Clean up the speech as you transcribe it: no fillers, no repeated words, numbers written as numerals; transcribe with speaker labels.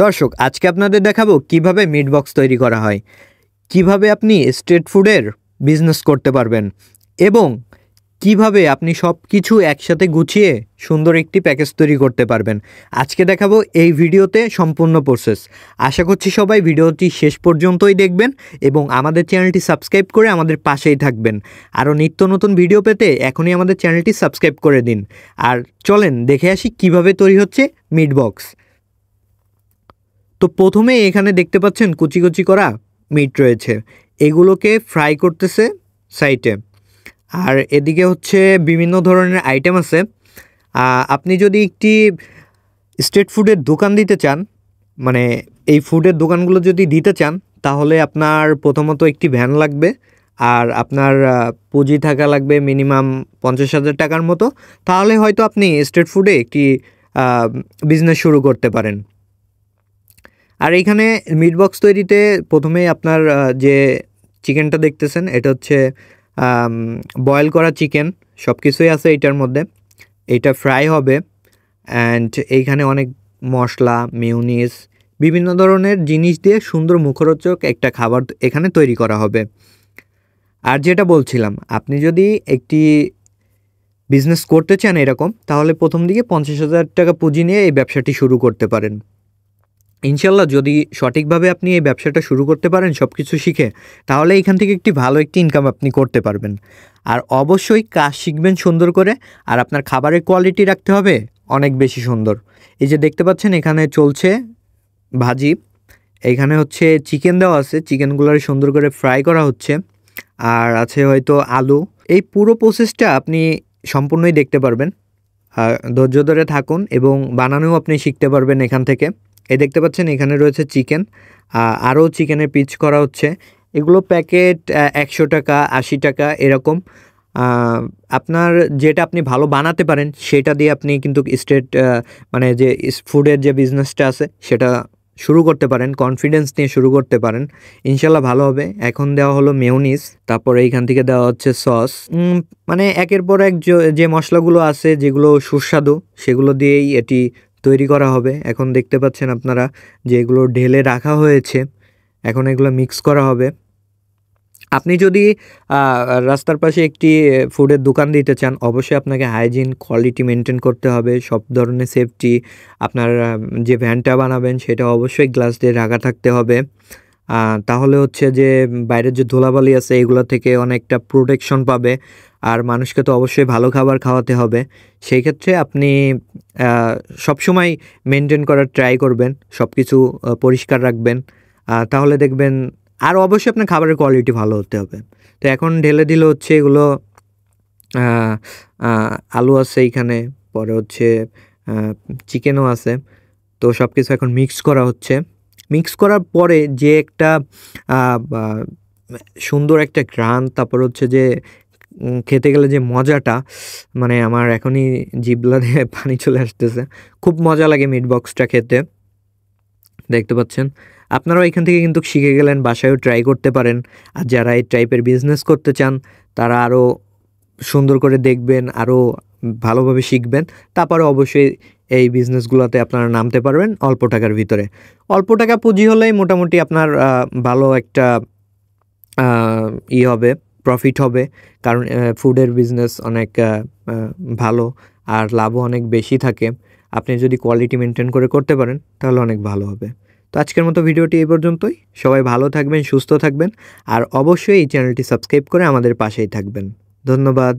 Speaker 1: দর্শক, আজকে আপনাদের দেখাবো কিভাবে মিট বক্স তৈরি করা হয়, কিভাবে আপনি স্ট্রিট ফুডের বিজনেস করতে পারবেন এবং কিভাবে আপনি সব কিছু একসাথে গুছিয়ে সুন্দর একটি প্যাকেজ তৈরি করতে পারবেন। আজকে দেখাবো এই ভিডিওতে সম্পূর্ণ প্রসেস। আশা করছি সবাই ভিডিওটি শেষ পর্যন্তই দেখবেন এবং আমাদের চ্যানেলটি সাবস্ক্রাইব করে আমাদের পাশেই থাকবেন। আরও নিত্য নতুন ভিডিও পেতে এখনই আমাদের চ্যানেলটি সাবস্ক্রাইব করে দিন। আর চলেন দেখে আসি কিভাবে তৈরি হচ্ছে মিট বক্স। তো প্রথমে এখানে দেখতে পাচ্ছেন কুচি কুচি করা মিট রয়েছে, এগুলোকে ফ্রাই করতেছে সাইডে। আর এদিকে হচ্ছে বিভিন্ন ধরনের আইটেম আছে। আপনি যদি একটি স্ট্রিট ফুডের দোকান দিতে চান, মানে এই ফুডের দোকানগুলো যদি দিতে চান, তাহলে আপনার প্রথমত একটি ভ্যান লাগবে আর আপনার পুঁজি থাকা লাগবে মিনিমাম 50,000 টাকার মতো। তাহলে হয়তো আপনি স্ট্রিট ফুডে একটি বিজনেস শুরু করতে পারেন। আর এইখানে মিট বক্স তৈরিতে প্রথমেই আপনার যে চিকেনটা দেখতেছেন, এটা হচ্ছে বয়েল করা চিকেন, সব কিছুই আছে এটার মধ্যে। এটা ফ্রাই হবে অ্যান্ড এইখানে অনেক মশলা, মিউনিস, বিভিন্ন ধরনের জিনিস দিয়ে সুন্দর মুখরোচক একটা খাবার এখানে তৈরি করা হবে। আর যেটা বলছিলাম, আপনি যদি একটি বিজনেস করতে চান এরকম, তাহলে প্রথম দিকে 50,000 টাকা পুঁজি নিয়ে এই ব্যবসাটি শুরু করতে পারেন। ইনশাল্লাহ যদি সঠিকভাবে আপনি এই ব্যবসাটা শুরু করতে পারেন সব কিছু শিখে, তাহলে এখান থেকে একটি ভালো একটি ইনকাম আপনি করতে পারবেন। আর অবশ্যই কাজ শিখবেন সুন্দর করে, আর আপনার খাবারের কোয়ালিটি রাখতে হবে অনেক বেশি সুন্দর। এই যে দেখতে পাচ্ছেন এখানে চলছে ভাজি, এইখানে হচ্ছে চিকেন দেওয়া আছে, চিকেনগুলো সুন্দর করে ফ্রাই করা হচ্ছে, আর আছে হয়তো আলু। এই পুরো প্রসেসটা আপনি সম্পূর্ণই দেখতে পারবেন। ধৈর্য ধরে থাকুন এবং বানানোও আপনি শিখতে পারবেন এখান থেকে। এই দেখতে পাচ্ছেন এখানে রয়েছে চিকেন, আরও চিকেনের পিচ করা হচ্ছে। এগুলো প্যাকেট 100 টাকা, 80 টাকা এরকম। আপনার যেটা আপনি ভালো বানাতে পারেন সেটা দিয়ে আপনি কিন্তু মানে যে ফুডের যে বিজনেসটা আছে সেটা শুরু করতে পারেন, কনফিডেন্স নিয়ে শুরু করতে পারেন, ইনশাল্লাহ ভালো হবে। এখন দেওয়া হলো মেয়োনিজ, তারপরে এইখান থেকে দেওয়া হচ্ছে সস, মানে একের পর এক যে মশলাগুলো আছে যেগুলো সুস্বাদু, সেগুলো দিয়েই এটি তৈরি করা হবে। এখন দেখতে পাচ্ছেন আপনারা যে এগুলো ঢেলে রাখা হয়েছে, এখন এগুলো মিক্স করা হবে। আপনি যদি রাস্তার পাশে একটি ফুডের দোকান দিতে চান, অবশ্যই আপনাকে হাইজিন, কোয়ালিটি মেনটেন করতে হবে, সব ধরনের সেফটি। আপনার যে ভ্যানটা বানাবেন সেটা অবশ্যই গ্লাস দিয়ে ঢাকা থাকতে হবে, তাহলে হচ্ছে যে বাইরের যে ধুলাবালি আছে এগুলো থেকে অনেকটা প্রোটেকশন পাবে। আর মানুষকে তো অবশ্যই ভালো খাবার খাওয়াতে হবে, সেই ক্ষেত্রে আপনি সবসময় মেনটেন করার ট্রাই করবেন, সব কিছু পরিষ্কার রাখবেন, তাহলে দেখবেন। আর অবশ্যই আপনার খাবারের কোয়ালিটি ভালো হতে হবে। তো এখন ঢেলে দিলে হচ্ছে এগুলো আলু আছে এইখানে, পরে হচ্ছে চিকেনও আছে। তো সব কিছু এখন মিক্স করা হচ্ছে। মিক্স করার পরে যে একটা সুন্দর একটা ঘ্রাণ, তারপর হচ্ছে যে খেতে গেলে যে মজাটা, মানে আমার এখনই জিভলা দিয়ে পানি চলে আসতেছে। খুব মজা লাগে মিট বক্সটা খেতে। দেখতে পাচ্ছেন আপনারাও এখান থেকে কিন্তু শিখে গেলেন, বাসায়ও ট্রাই করতে পারেন। আর যারা এই টাইপের বিজনেস করতে চান তারা আরও সুন্দর করে দেখবেন, আরও ভালোভাবে শিখবেন, তারপরে অবশ্যই এই বিজনেসগুলোতে আপনারা নামতে পারবেন অল্প টাকার ভিতরে। অল্প টাকা পুঁজি হলেই মোটামুটি আপনার ভালো একটা হবে, প্রফিট হবে। কারণ ফুডের বিজনেস অনেক ভালো আর লাভও অনেক বেশি থাকে। আপনি যদি কোয়ালিটি মেনটেন করে করতে পারেন তাহলে অনেক ভালো হবে। তো আজকের মতো ভিডিওটি এই পর্যন্তই। সবাই ভালো থাকবেন, সুস্থ থাকবেন, আর অবশ্যই এই চ্যানেলটি সাবস্ক্রাইব করে আমাদের পাশেই থাকবেন। ধন্যবাদ।